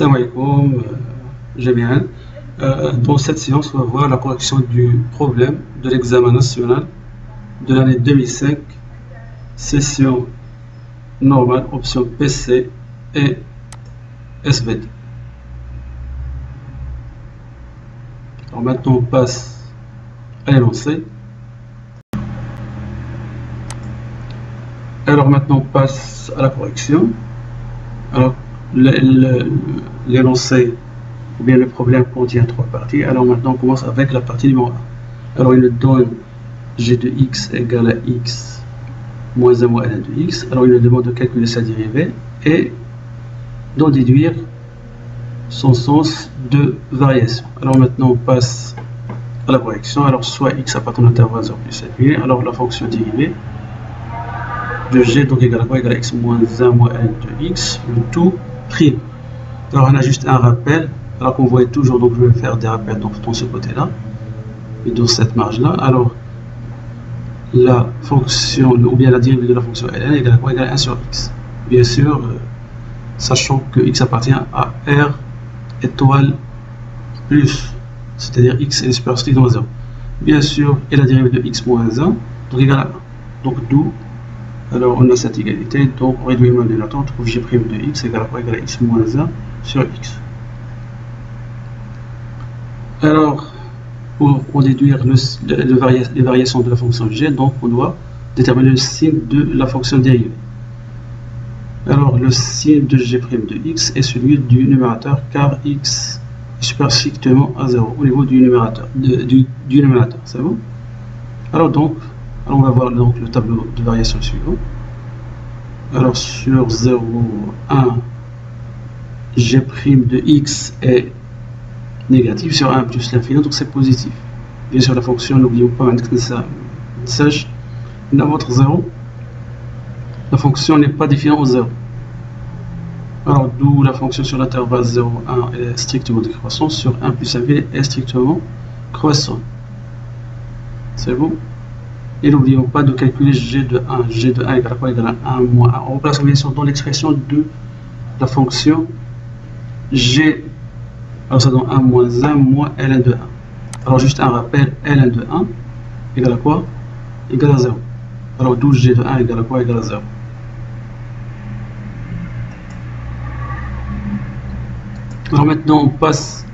Salam alaikum, Jamien. Dans cette séance, on va voir la correction du problème de l'examen national de l'année 2005, session normale, option PC et SVD. Alors maintenant, on passe à l'énoncé. Alors maintenant, on passe à la correction. Alors, l'énoncé ou bien le problème contient trois parties. Alors maintenant on commence avec la partie numéro 1. Alors il nous donne g de x égale à x moins 1 moins ln de x. Alors il nous demande de calculer sa dérivée et d'en déduire son sens de variation. Alors maintenant on passe à la correction. Alors soit x appartenant à l'intervalle 0 plus 7, alors la fonction dérivée de g donc égale à quoi? Égale à x moins 1 moins ln de x, le tout prime. Alors on a juste un rappel, alors qu'on voyait toujours, donc je vais faire des rappels dans ce côté là et dans cette marge là. Alors la fonction ou bien la dérivée de la fonction ln égale à quoi? Égale à 1 sur x, bien sûr sachant que x appartient à r étoile plus, c'est-à-dire x est supérieur strict dans 0, bien sûr, et la dérivée de x moins 1 donc égale à 1, donc d'où alors on a cette égalité, donc on réduit le dénominateur, on trouve g' de x égale à quoi? Égale à x moins 1 sur x. Alors pour déduire les variations de la fonction g, donc on doit déterminer le signe de la fonction dérivée. Alors le signe de g' de x est celui du numérateur, car x est supérieur strictement à 0 au niveau du numérateur, c'est bon? Alors donc on va voir donc le tableau de variation suivant. Alors sur 0, 1, g' de x est négatif, sur 1 plus l'infini, donc c'est positif. Bien sûr la fonction, n'oublions pas que ça sache, dans votre 0, la fonction n'est pas définie au 0. Alors d'où la fonction sur l'intervalle 0, 1 est strictement décroissante, sur 1 plus l'infini est strictement croissant. C'est bon? Et n'oublions pas de calculer g de 1. G de 1 égale à quoi? Égale à 1 moins 1. On replace bien sûr dans l'expression de la fonction g. Alors ça donne 1 moins 1 moins ln de 1. Alors juste un rappel, ln de 1 égale à quoi? Égale à 0. Alors d'où g de 1 égale à quoi? Égale à 0. Alors maintenant on passe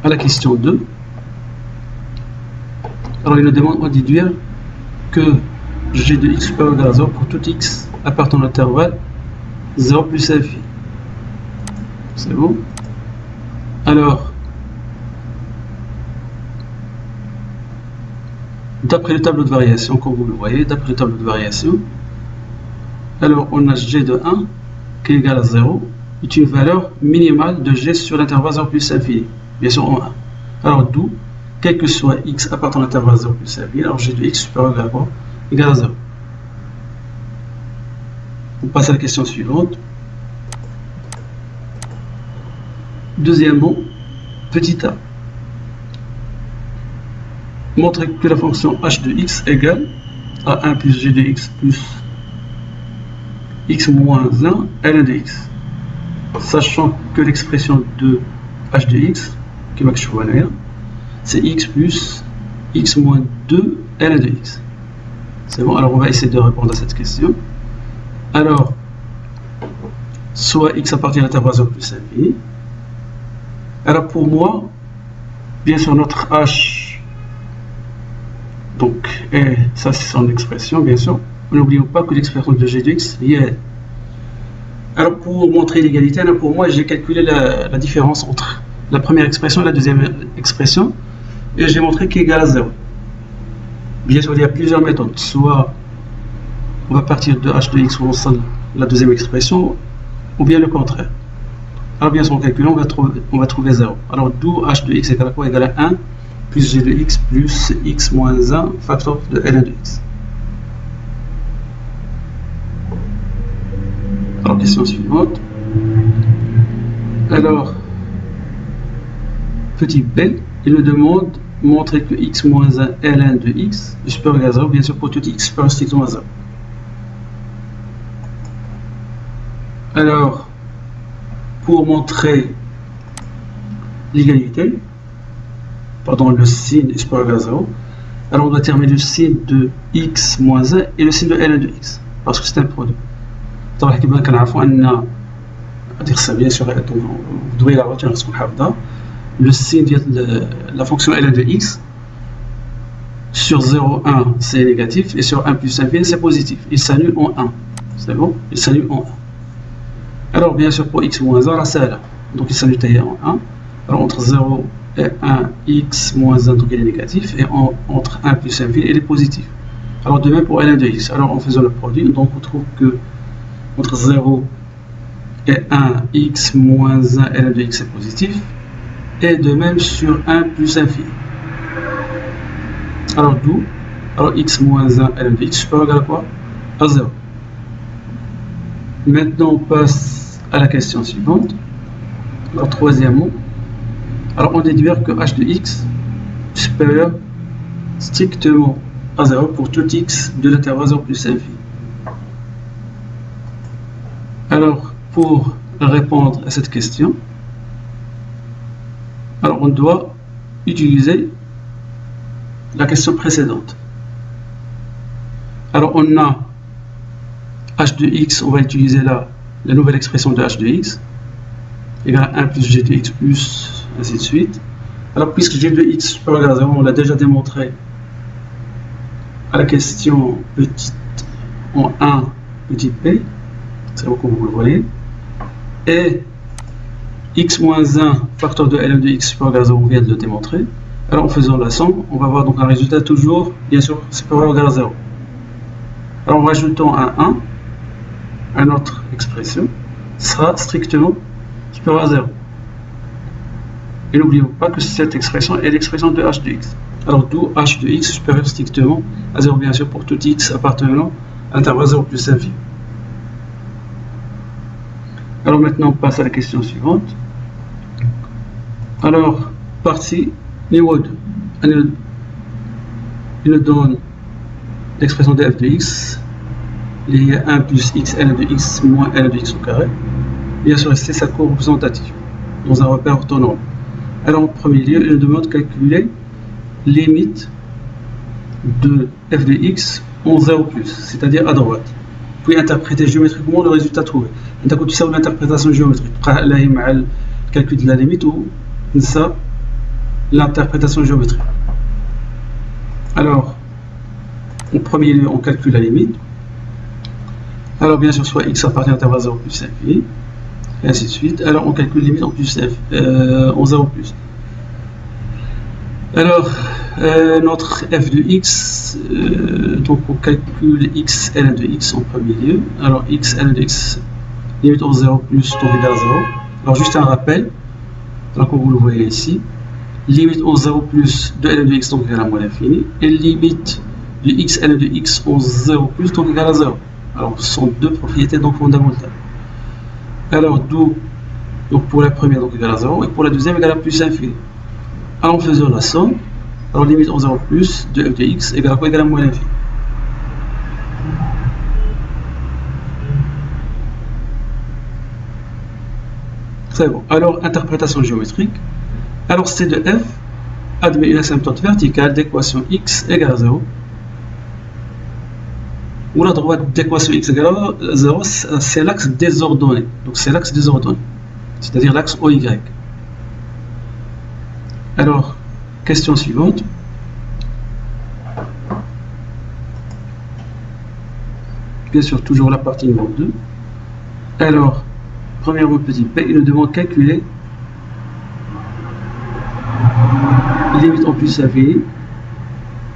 à la question 2. Alors il nous demande de déduire que g de x supérieur ou égal à 0 pour tout x appartenant à l'intervalle 0 plus l'infini. C'est bon? Alors, d'après le tableau de variation, comme vous le voyez, d'après le tableau de variation, alors on a g de 1 qui est égal à 0, est une valeur minimale de g sur l'intervalle 0 plus l'infini, bien sûr en 1. Alors d'où, quel que soit x appartenant à l'intervalle 0 plus l'infini, alors g de x supérieur à quoi? Égal à 0. On passe à la question suivante. Deuxièmement, petit a. Montrer que la fonction h de x égale à 1 plus g de x plus x moins 1 ln de x. Sachant que l'expression de h de x, qui va que c'est x plus x moins 2 ln de x. C'est bon, alors on va essayer de répondre à cette question. Alors, soit x appartient à l'intervalle 0 plus l'infini. Alors pour moi, bien sûr notre h, donc, et ça c'est son expression, bien sûr. N'oublions pas que l'expression de g de x est liée. Alors pour montrer l'égalité, pour moi j'ai calculé la différence entre la première expression et la deuxième expression, et j'ai montré qu'il est égal à 0. Bien sûr il y a plusieurs méthodes, soit on va partir de h de x où on sent la deuxième expression, ou bien le contraire. Alors bien sûr en calculant on va trouver 0. Alors d'où h de x égale à quoi? Égale à 1 plus g de x plus x moins 1 facteur de ln de x. Alors question suivante. Alors petit b, il me demande de montrer que x moins 1 ln de x est supérieur à 0, bien sûr pour tout x supérieur strictement à 0. Alors pour montrer l'égalité, pardon, le signe est supérieur à 0, alors on doit terminer le signe de x moins 1 et le signe de ln de x, parce que c'est un produit. طبعا كما كنعرفوا ان خاصها bien sûr vous devez la retenir parce qu'on حافظها. Le signe de la fonction ln de x sur 0, 1 c'est négatif et sur 1 plus infini c'est positif. Il s'annule en 1. C'est bon? Il s'annule en 1. Alors bien sûr pour x moins 1 c'est là. Donc il s'annule en 1. Alors entre 0 et 1, x moins 1 donc il est négatif et entre 1 plus infini il est positif. Alors de même pour ln de x. Alors en faisant le produit, donc on trouve que entre 0 et 1, x moins 1 ln de x est positif. Et de même sur 1 plus infini. Alors d'où, alors x moins 1 ln de x supérieur à quoi? À 0. Maintenant on passe à la question suivante. Alors troisièmement, alors on déduit que h de x supérieur strictement à 0 pour tout x de l'intervalle 0 plus infini. Alors pour répondre à cette question, alors on doit utiliser la question précédente. Alors on a h de x, on va utiliser là la nouvelle expression de h de x égale à 1 plus g de x plus ainsi de suite. Alors puisque g de x supérieur à 0, on l'a déjà démontré à la question petite en 1 petit p, c'est bon comme vous le voyez, et x moins 1 facteur de ln de x supérieur à 0, on vient de le démontrer. Alors en faisant la somme, on va avoir donc un résultat toujours, bien sûr, supérieur à 0. Alors en rajoutant un 1, une autre expression sera strictement supérieure à 0. Et n'oublions pas que cette expression est l'expression de h de x. Alors d'où h de x supérieur strictement à 0, bien sûr, pour tout x appartenant à l'intervalle 0 plus infini. Alors maintenant on passe à la question suivante. Alors, partie niveau 2. Il nous donne l'expression de f de x, il y a 1 plus x ln de x moins ln de x au carré. Bien sûr, c'est sa courbe représentative dans un repère orthonorme. Alors en premier lieu, il nous demande de calculer limite de f de x en 0 plus, c'est-à-dire à droite. Puis interpréter géométriquement le résultat trouvé. D'un coup, tu sais l'interprétation géométrique. Là, il y a le calcul de la limite ou l'interprétation géométrique. Alors, en premier lieu, on calcule la limite. Alors, bien sûr, soit x appartient à l'intervalle 0 plus infini, et ainsi de suite. Alors, on calcule la limite en, plus en 0 plus. Alors, notre f de x, donc on calcule x ln de x en premier lieu. Alors, x ln de x, limite en 0 plus, donc égal à 0. Alors, juste un rappel, donc comme vous le voyez ici, limite en 0 plus de ln de x, donc égal à moins l'infini, et limite de x ln de x en 0 plus, donc égal à 0. Alors, ce sont deux propriétés donc fondamentales. Alors, d'où, donc pour la première, donc égal à 0, et pour la deuxième, égal à plus infini. Alors, en faisant la somme, alors limite en 0 plus de f de x égale à quoi? Égale à moins l'infini. Très bon. Alors, interprétation géométrique. Alors, C de f admet une asymptote verticale d'équation x égale à 0. Ou la droite d'équation x égale à 0, c'est l'axe désordonné. Donc, c'est l'axe désordonné, c'est-à-dire l'axe OY. Alors, question suivante. Bien sûr, toujours la partie numéro 2. Alors, premièrement, petit p, il nous demande de calculer limite en plus infini,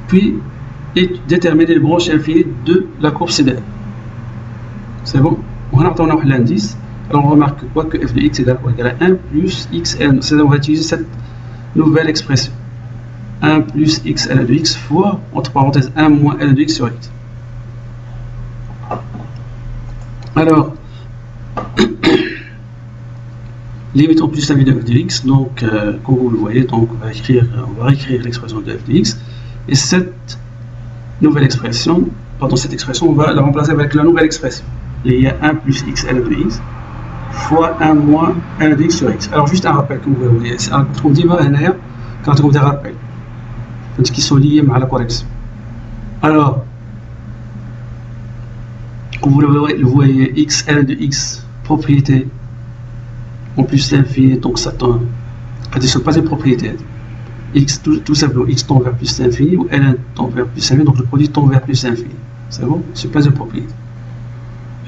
puis déterminer les branches infinies de la courbe CDF. C'est bon? On a l'indice. Alors, on remarque quoi? Que f de x égale à 1 plus xn. C'est-à-dire, on va utiliser cette nouvelle expression. 1 plus x ln de x fois, entre parenthèses, 1 moins ln de x sur x. Alors, limite en plus infini de f de x, donc, comme vous le voyez, donc on va réécrire l'expression de f de x, et cette nouvelle expression, pardon, cette expression, on va la remplacer avec la nouvelle expression. Il y a 1 plus x ln de x fois 1 moins ln de x sur x. Alors juste un rappel, comme vous voyez, c'est un trouve ديما هنايا كنعطيكم des rappels qui sont liés مع la correction. Alors comme vous le voyez, x, ln de x, propriété en plus l'infini, donc ça tend, ce n'est pas une propriété. X, tout simplement, x tend vers plus l'infini, ou ln tend vers plus l'infini, donc le produit tend vers plus l'infini. C'est bon? Ce n'est pas une propriété.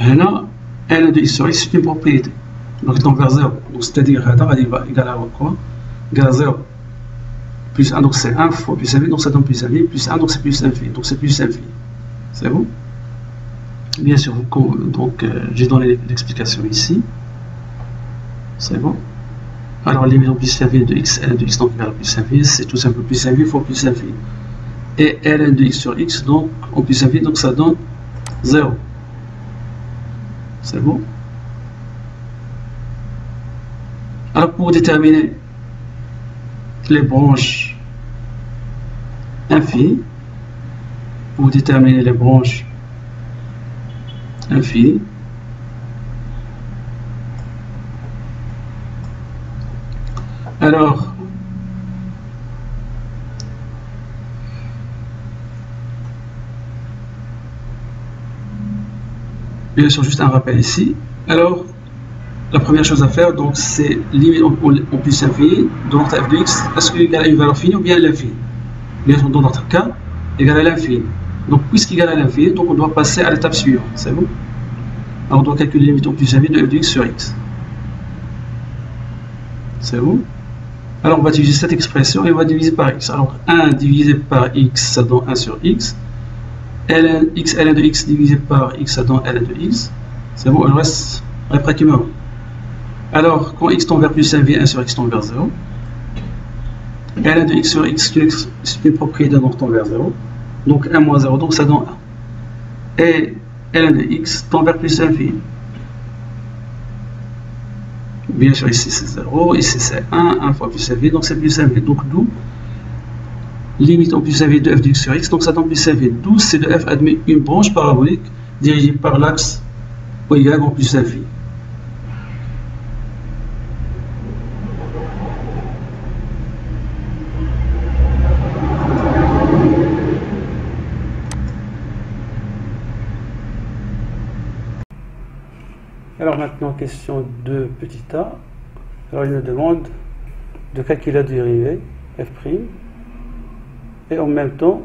Et là, ln de x sur x, c'est une propriété. Donc il tend vers 0. Donc c'est-à-dire, il va égal à quoi? Égal à 0. Plus 1, donc c'est 1 fois plus l'infini, donc ça donne plus l'infini, plus 1, donc c'est plus l'infini, donc c'est plus l'infini. C'est bon? Bien sûr, donc j'ai donné l'explication ici. C'est bon. Alors limite en plus l'infini de x, ln de x donc égal à plus l'infini, c'est tout simplement plus l'infini fois plus l'infini. Et ln de x sur x, donc en plus l'infini, donc ça donne 0. C'est bon. Alors pour déterminer les branches infinies, alors bien sûr juste un rappel ici. Alors la première chose à faire, donc c'est limite en plus infini de notre f de x, est-ce qu'il est égal à une valeur finie ou bien à l'infini? Bien sûr dans notre cas égal à l'infini. Donc puisqu'il est égal à l'infini, donc on doit passer à l'étape suivante. C'est bon? Alors on doit calculer la limite en plus infini de f de x sur x. C'est bon? Alors on va diviser cette expression et on va diviser par x. Alors 1 divisé par x, ça donne 1 sur x. ln de x divisé par x, ça donne ln de x. C'est bon, il reste pratiquement. Alors quand x tend vers plus l'infini, 1 sur x tend vers 0. ln de x sur x, c'est une propriété, donc tend vers 0. Donc 1 moins 0, donc ça donne 1. Et ln de x tend vers plus l'infini. Bien sûr, ici c'est 0, ici c'est 1, 1 fois plus l'infini, donc c'est plus l'infini. Donc d'où limite en plus l'infini de f de x sur x, donc ça donne plus l'infini. D'où c'est de f admet une branche parabolique dirigée par l'axe y en plus l'infini. Alors maintenant, question de petit a. Alors il nous demande de calculer la dérivée f' et en même temps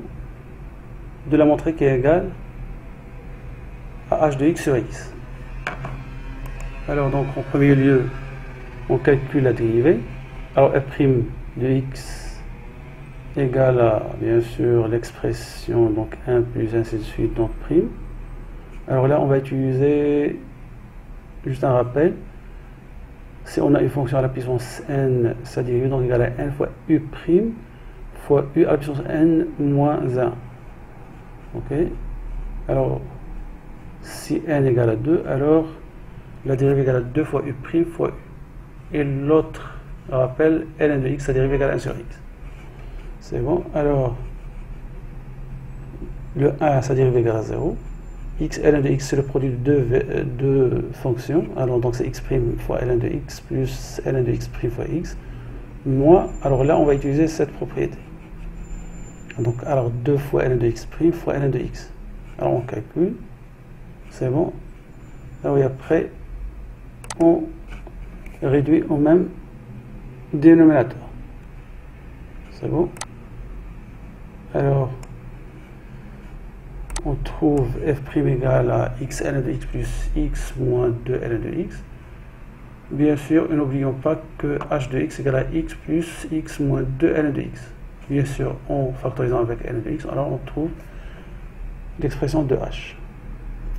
de la montrer qui est égale à h de x sur x. Alors donc en premier lieu, on calcule la dérivée. Alors f' de x égale à bien sûr l'expression donc 1 plus ainsi de suite donc prime. Alors là on va utiliser juste un rappel, si on a une fonction à la puissance n, sa dérivée donc égale à n fois u' fois u à la puissance n moins 1. Ok. Alors, si n égale à 2, alors la dérivée égale à 2 fois u' fois u. Et l'autre rappel, ln de x, sa dérivée égale à 1 sur x. C'est bon. Alors, le 1, sa dérivée égale à 0. X, ln de x, c'est le produit de deux fonctions. Alors, donc, c'est x' fois ln de x plus ln de x' fois x. Moins, alors là, on va utiliser cette propriété. Donc, alors, 2 fois ln de x' fois ln de x. Alors, on calcule. C'est bon. Alors, et après, on réduit au même dénominateur. C'est bon. Alors, on trouve f' égale à x ln de x plus x moins 2 ln de x. Bien sûr, n'oublions pas que h de x égale à x plus x moins 2 ln de x. Bien sûr, en factorisant avec ln de x, alors on trouve l'expression de h.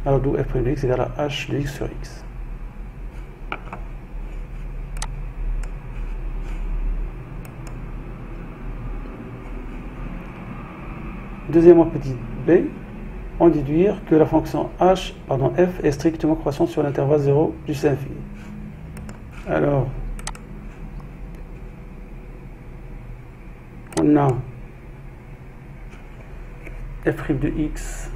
Alors d'où f' de x égale à h de x sur x. Deuxièmement, petit b, on déduire que la fonction f est strictement croissante sur l'intervalle 0 jusqu'à l'infini. Alors, on a f' de x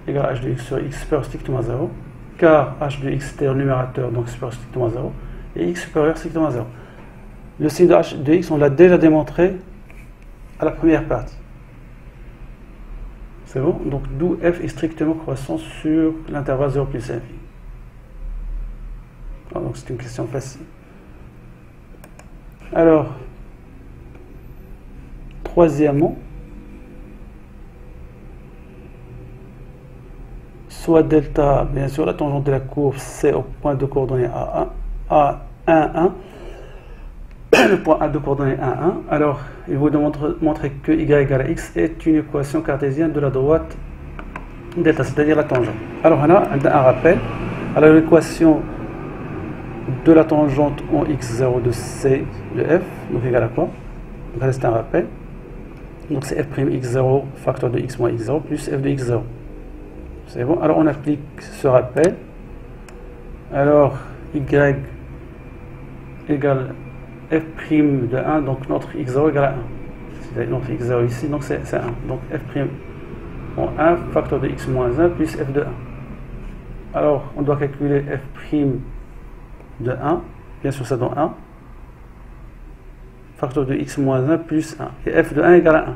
égale à h de x sur x supérieur strictement à 0. car h de x c'était le numérateur, donc supérieur strictement à 0, et x supérieur strictement à 0. Le signe de h de x, on l'a déjà démontré à la première partie. C'est bon? Donc d'où f est strictement croissant sur l'intervalle 0 plus infini. Donc c'est une question facile. Alors, troisièmement, soit delta, bien sûr, la tangente de la courbe C au point de coordonnées A1, A1, 1, le point A de coordonnées 1, 1. Alors, il vous montrer que y égale à x est une équation cartésienne de la droite delta, c'est-à-dire la tangente. Alors, on a un rappel. Alors, l'équation de la tangente en x0 de C de f, donc égale à quoi? Donc, c'est un rappel. Donc, c'est f' x0 facteur de x moins x0 plus f de x0. C'est bon? Alors, on applique ce rappel. Alors, y égale f' de 1, donc notre x0 égale à 1. C'est notre x0 ici, donc c'est 1. Donc f' en 1 facteur de x moins 1 plus f de 1. Alors, on doit calculer f' de 1, bien sûr ça donne 1, facteur de x moins 1 plus 1, et f de 1 égale à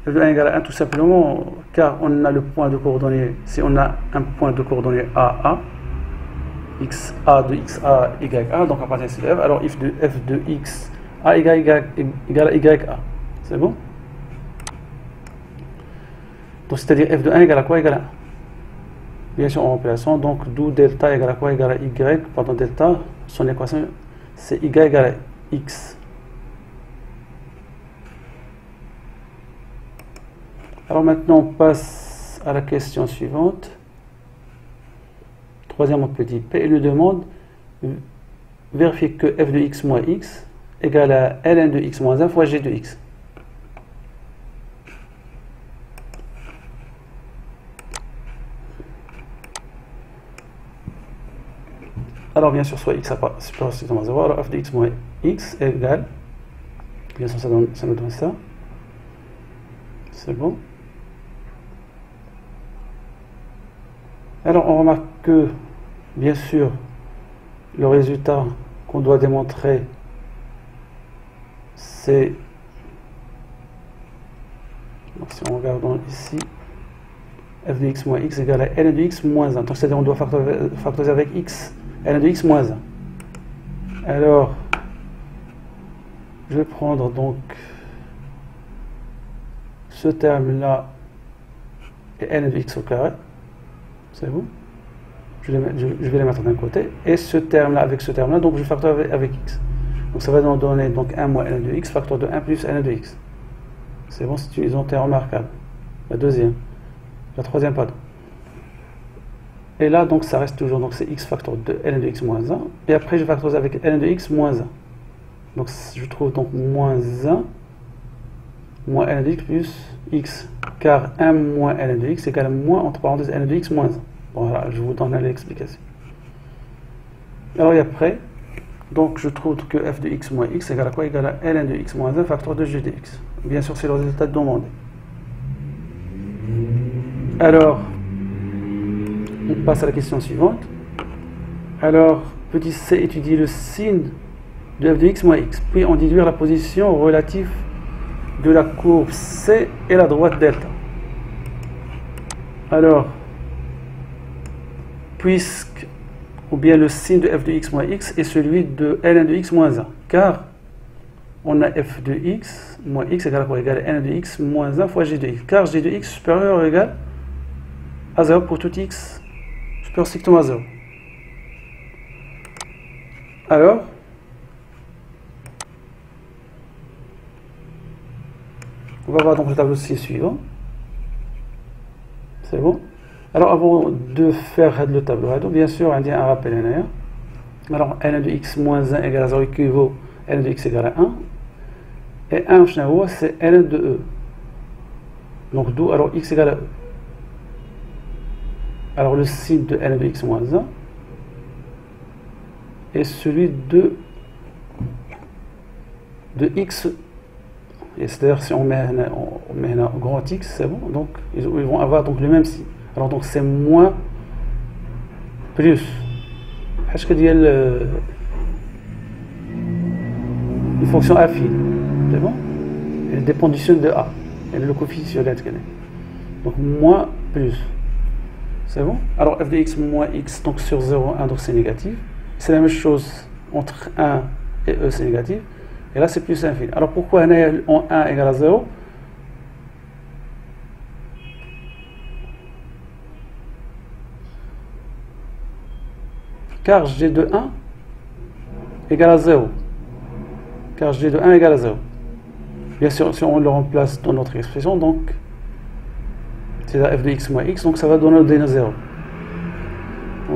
1. f de 1 égale à 1 tout simplement car on a le point de coordonnées, si on a un point de coordonnées AA, xa de xa égale a, donc à partir de f, alors f de x a égale à ya. C'est bon? Donc c'est-à-dire f de 1 égale à quoi? Égale à 1. Bien sûr en remplaçant, donc d'où delta égale à quoi? Égale à y, pardon, delta, son équation c'est y égale à x. Alors maintenant on passe à la question suivante. Troisième petit p, il nous demande vérifier que f de x moins x égale à ln de x moins 1 fois g de x. Alors bien sûr, soit x supérieur strictement à 0, alors f de x moins x égale, bien sûr ça nous donne ça, c'est bon. Alors on remarque que, bien sûr, le résultat qu'on doit démontrer, c'est, donc si on regarde ici, f de x moins x égale à ln de x moins 1, donc c'est-à-dire on doit factoriser avec x, ln de x moins 1. Alors, je vais prendre donc ce terme-là et ln de x au carré. C'est bon? Je vais les mettre d'un côté. Et ce terme-là avec ce terme-là, donc je factorise avec x. Donc ça va nous donner donc 1 moins ln de x, facteur de 1 plus ln de x. C'est bon, c'est une isontère remarquable. La deuxième. La troisième, pardon. Et là, donc ça reste toujours, donc c'est x facteur de ln de x moins 1. Et après, je factorise avec ln de x moins 1. Donc je trouve donc moins 1 moins ln de x plus x. Car 1 moins ln de x égale moins, entre parenthèses, ln de x moins 1. Voilà, je vous donne l'explication. Alors, et après, donc je trouve que f de x moins x égale à quoi? Égale à ln de x moins 1 facteur de g de x. Bien sûr, c'est le résultat demandé. Alors, on passe à la question suivante. Alors, petit c, étudier le signe de f de x moins x, puis en déduire la position relative de la courbe C et la droite delta. Alors, puisque, ou bien le signe de f de x moins x est celui de ln de x moins 1, car on a f de x moins x égale à quoi? Égale à ln de x moins 1 fois g de x, car g de x supérieur ou égal à 0 pour tout x supérieur strictement à 0. Alors, on va voir donc le tableau suivant. C'est bon? Alors, avant de faire le tableau, bien sûr, on dit un rappel linéaire. Alors, ln de x moins 1 égale à 0 équivaut ln de x égale à 1. Et 1 c'est ln de e. Donc, d'où alors x égale à e. Alors, le signe de ln de x moins 1 est celui de x. C'est-à-dire si on met un grand X, c'est bon, donc ils vont avoir donc le même signe. Alors donc c'est moins plus حاجه ديال une fonction affine, c'est bon, elle dépend du seuil de A, elle est le coefficient de donc moins plus, c'est bon. Alors f de x moins x, donc sur 0, 1, donc c'est négatif, c'est la même chose entre 1 et e, c'est négatif, et là c'est plus infini. Alors pourquoi en 1 égale à 0? Car g de 1 égale à 0. Car g de 1 égale à 0. Bien sûr, si on le remplace dans notre expression, donc c'est la f de x moins x, donc ça va donner le d 0.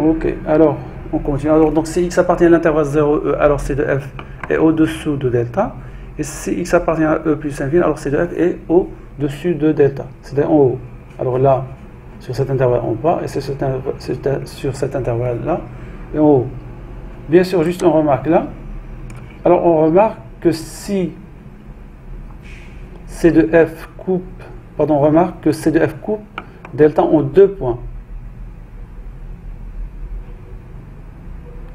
Ok, alors on continue. Alors, donc si x appartient à l'intervalle 0, e, alors c de f est au-dessous de delta. Et si x appartient à e plus infini, alors c de f est au-dessus de delta, c'est-à-dire en haut. Alors là, sur cet intervalle en bas, et c'est sur cet intervalle-là, et en haut. Bien sûr, juste on remarque là. Alors on remarque que si C de f coupe, pardon, on remarque que C de f coupe delta en 2 points.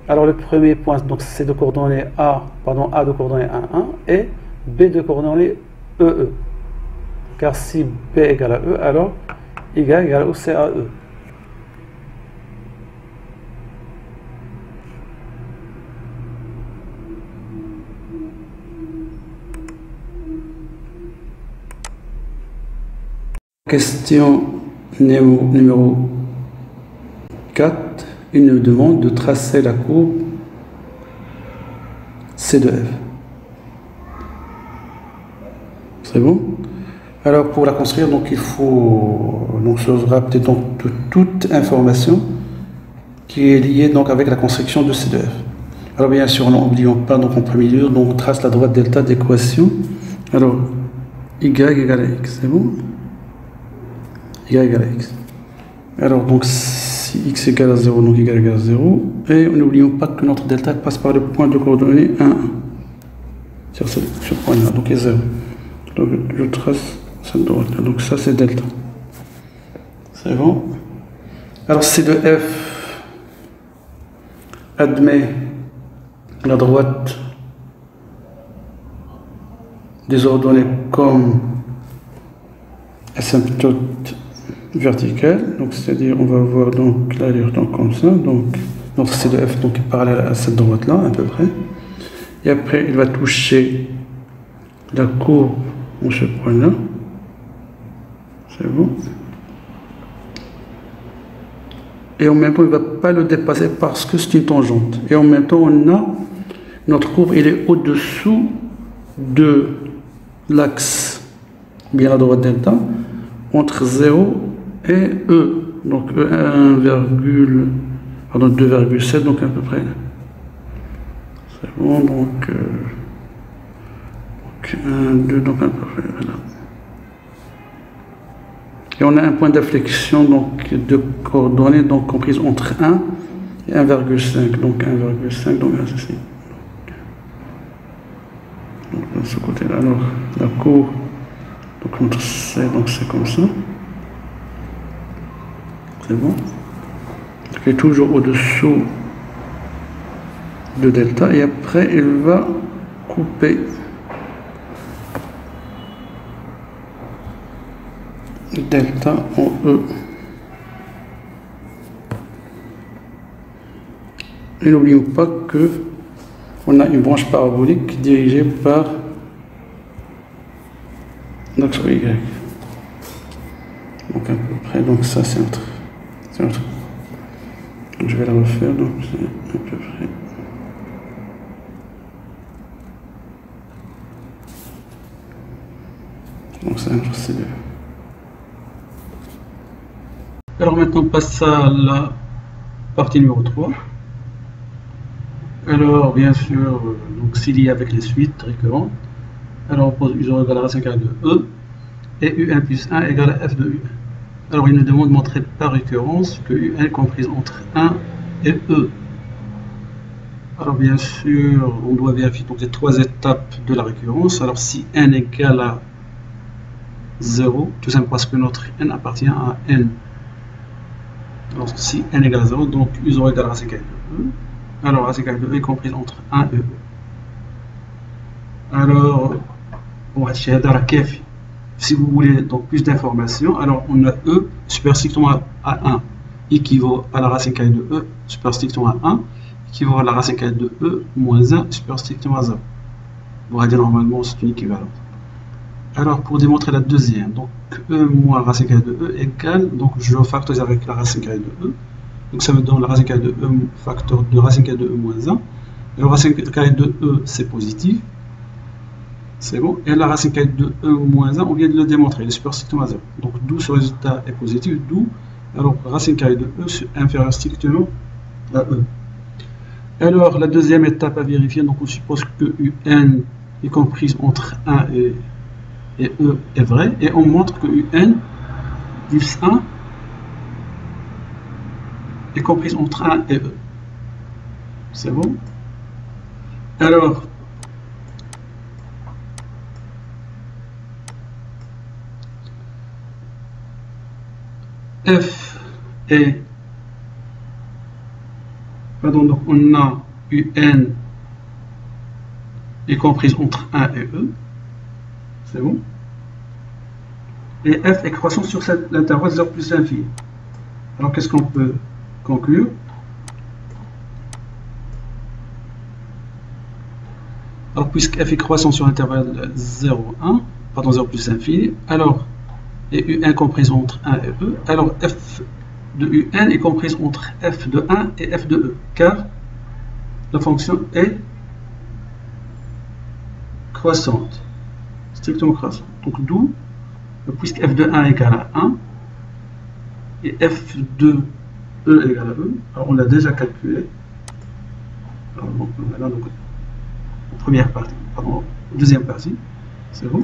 Alors le premier point, donc c'est de coordonnées A, pardon, A de coordonnées 1, 1 et B de coordonnées EE. Car si B égale à E, alors Y égale au C à E. Question numéro 4. Il nous demande de tracer la courbe C de f. C'est bon? Alors pour la construire, donc il faut donc se rappeler donc de toute information qui est liée donc avec la construction de C de f. Alors bien sûr, n'oublions pas donc en premier lieu, donc on trace la droite delta d'équation. Alors y égale à x, c'est bon? Y égale à x. Alors donc si x égale à 0, donc y égale à 0, et n'oublions pas que notre delta passe par le point de coordonnées 1, 1 sur ce point-là, donc est 0. Donc je trace cette droite là, donc ça c'est delta. C'est bon. Alors C de f admet la droite des ordonnées comme asymptote verticale, donc c'est-à-dire on va voir donc l'allure donc comme ça, donc notre C de f donc est parallèle à cette droite là à peu près, et après il va toucher la courbe en ce point là, c'est bon, et en même temps il ne va pas le dépasser parce que c'est une tangente, et en même temps on a notre courbe, il est au-dessous de l'axe bien la droite delta entre 0 et E, donc E 2,7, donc à peu près. C'est bon, donc 1, 2, donc à peu près, voilà. Et on a un point d'inflexion donc de coordonnées donc comprise entre 1 et 1,5, donc 1,5, donc ceci. Donc de ce côté-là, alors la courbe, donc entre C, donc c'est comme ça. C'est bon. Donc il est toujours au-dessous de delta et après il va couper delta en E. Et n'oublions pas que on a une branche parabolique dirigée par l'axe Y. Donc à peu près, donc ça c'est notre. Donc je vais la refaire, donc c'est à peu près. Donc c'est notre C2. Alors maintenant on passe à la partie numéro 3. Alors bien sûr, donc s'il y a avec les suites récurrentes, alors on pose U0 égale à racine carrée de E et U1 plus 1 égale à F de U1. Alors il nous demande de montrer par récurrence que U1 est comprise entre 1 et E. Alors bien sûr, on doit vérifier donc les 3 étapes de la récurrence. Alors si n égale à 0, tout simplement parce que notre n appartient à n Alors si n égale à 0, donc U0 égale racine carrée de E. Alors racine carrée de E est comprise entre 1 et E. Alors, si vous voulez donc plus d'informations, alors on a E super strictement à 1 équivaut à la racine carrée de E super strictement à 1 équivaut à la racine carrée de E moins 1 super strictement à 0. On va dire normalement c'est une équivalence. Alors pour démontrer la deuxième, donc E moins racine carrée de E égale, donc je factorise avec la racine carrée de E, donc ça me donne la racine carrée de E facteur de racine carrée de E moins 1, et la racine carrée de E c'est positif, c'est bon, et la racine carrée de E moins 1, on vient de le démontrer, il est super strictement à 0, donc d'où ce résultat est positif, d'où, alors racine carrée de E inférieure strictement à E. Alors la deuxième étape à vérifier, donc on suppose que UN est comprise entre 1 et E est vrai, et on montre que UN plus 1 est comprise entre 1 et E. C'est bon? Alors, F est, pardon, donc on a UN est comprise entre 1 et E. C'est bon? Et F est croissant sur l'intervalle 0 plus l'infini. Alors qu'est-ce qu'on peut conclure? Alors puisque F est croissant sur l'intervalle 0, 1, pardon 0 plus l'infini, alors et UN comprise entre 1 et E, alors F de UN est comprise entre F de 1 et F de E, car la fonction est croissante, strictement croissante. Donc d'où, puisque f de 1 égale à 1, et f de E égale à E, alors on l'a déjà calculé, alors donc, là, donc, en première partie, pardon, en deuxième partie, c'est bon.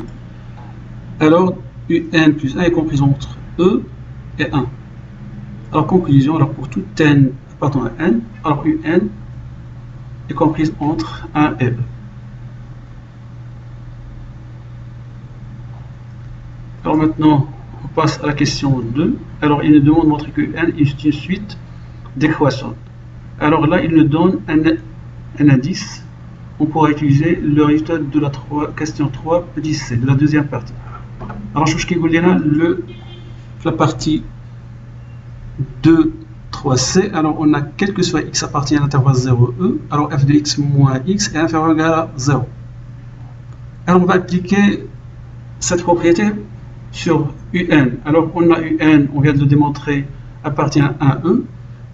Alors UN plus 1 est comprise entre E et 1. Alors conclusion, alors pour tout n appartenant à n, alors UN est comprise entre 1 et E. Alors maintenant, on passe à la question 2. Alors il nous demande de montrer que n est une suite décroissante. Alors là, il nous donne un indice. On pourra utiliser le résultat de la question 3, petit c, de la deuxième partie. Alors je vais là la partie 2, 3c. Alors on a quel que soit x appartient à l'intervalle 0e. Alors f de x moins x est inférieur ou égal à 0. Alors on va appliquer cette propriété sur UN. Alors on a UN, on vient de le démontrer, appartient à 1E,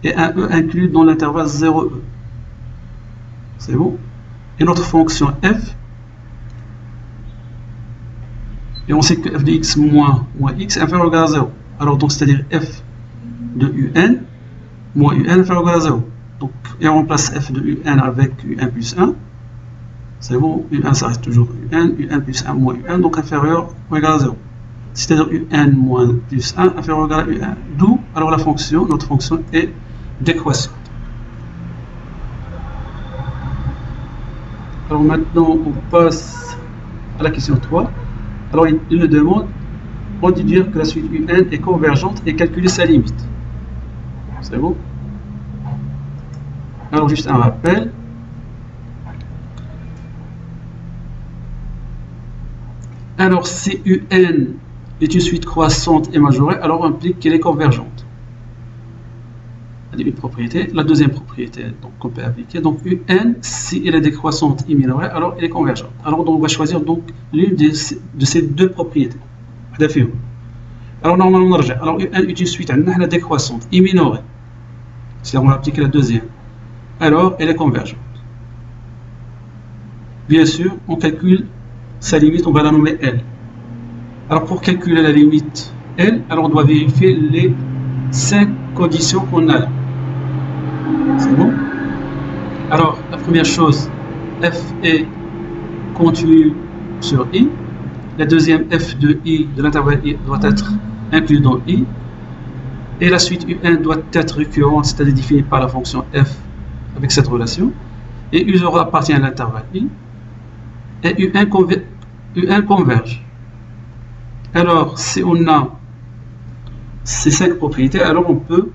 et 1E inclus dans l'intervalle 0E. C'est bon? Et notre fonction f, et on sait que f de x moins x est inférieur ou égal à 0. Alors donc c'est-à-dire f de UN moins UN inférieur ou égal à 0. Donc, et on remplace f de UN avec UN plus 1. C'est bon? UN ça reste toujours UN, UN plus 1 moins UN, donc inférieur ou égal à 0. C'est-à-dire UN moins plus 1 inférieur ou égal à UN. D'où, alors la fonction, notre fonction est décroissante. Alors maintenant, on passe à la question 3. Alors il nous demande de déduire que la suite UN est convergente et calculer sa limite. C'est bon? Alors juste un rappel. Alors si UN est une suite croissante et majorée, alors on implique qu'elle est convergente. Une propriété. La deuxième propriété qu'on peut appliquer, donc UN, si elle est décroissante et minorée, alors elle est convergente. Alors donc, on va choisir donc l'une de ces deux propriétés. Alors normalement, alors UN est une suite à décroissante et minorée. C'est-à-dire on va appliquer la deuxième. Alors elle est convergente. Bien sûr, on calcule sa limite, on va la nommer L. Alors pour calculer la limite L, alors on doit vérifier les 5 conditions qu'on a là. C'est bon? Alors la première chose, f est continu sur i. La deuxième, f de i de l'intervalle i doit être inclus dans i. Et la suite un doit être récurrente, c'est-à-dire définie par la fonction f avec cette relation. Et u0 appartient à l'intervalle i. Et un converge. Alors, si on a ces 5 propriétés, alors on peut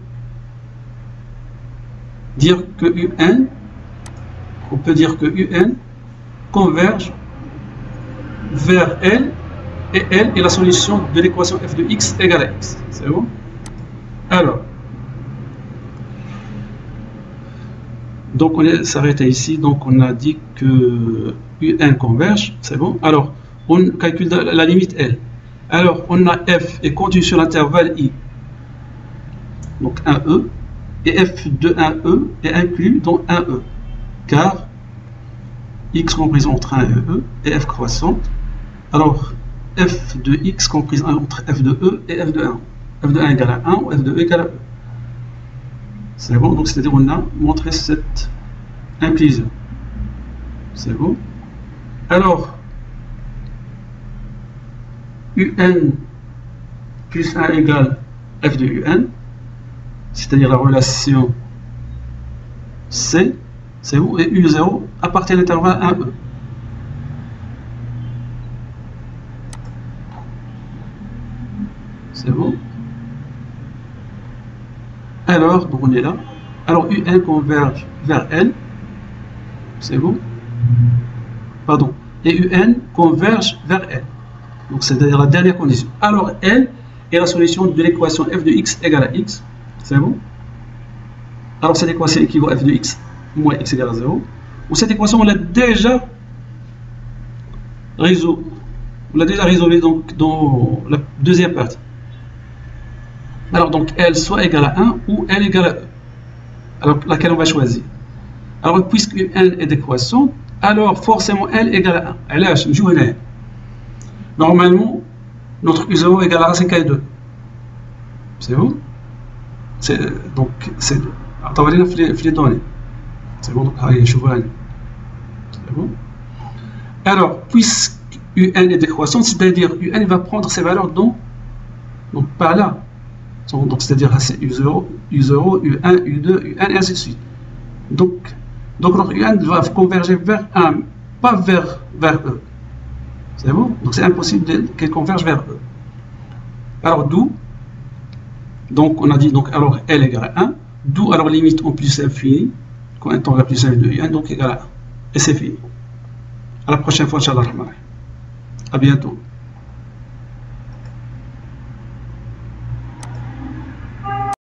dire que UN, on peut dire que UN converge vers L, et L est la solution de l'équation f de x égale à x. C'est bon? Alors, donc on s'est arrêté ici, donc on a dit que UN converge, c'est bon? Alors, on calcule la limite L. Alors, on a f est contenu sur l'intervalle I, donc 1e, et f de 1e est inclus dans 1e, car x comprise entre 1 et e et f croissante. Alors, f de x comprise entre f de e et f de 1. f de 1 égale à 1 ou f de e égale à e. C'est bon? Donc, c'est-à-dire on a montré cette inclusion. C'est bon? Alors, UN plus 1 égale f de UN, c'est-à-dire la relation C, c'est bon, et U0 appartient à l'intervalle 1E. C'est bon? Alors, donc on est là. Alors, UN converge vers L. C'est bon? Pardon. Et UN converge vers L. Donc, c'est-à-dire la dernière condition. Alors, L est la solution de l'équation f de x égale à x. C'est bon? Alors, cette équation équivaut à f de x moins x égale à 0. Ou cette équation, on l'a déjà résolue. On l'a déjà résolue donc, dans la deuxième partie. Alors, donc, L soit égale à 1 ou L égale à E. Alors, laquelle on va choisir? Alors, puisque N est décroissante, alors forcément L égale à 1. Normalement, notre U0 égale à 5 et 2. C'est bon? Donc, c'est attends, les données. C'est bon? Donc, c'est bon? Alors, puisque UN est décroissante, c'est-à-dire UN va prendre ses valeurs donc par là. Donc, c'est-à-dire c'est U0, U1, U2, UN et ainsi de suite. Donc notre UN va converger vers 1, pas vers E. C'est bon? Donc c'est impossible qu'elle converge vers E. Alors d'où, donc on a dit, donc alors L égale à 1, d'où alors limite en plus infini, quand un temps va plus 1 de UN, donc égale à 1. Et c'est fini. À la prochaine fois, Inch'Allah. À bientôt.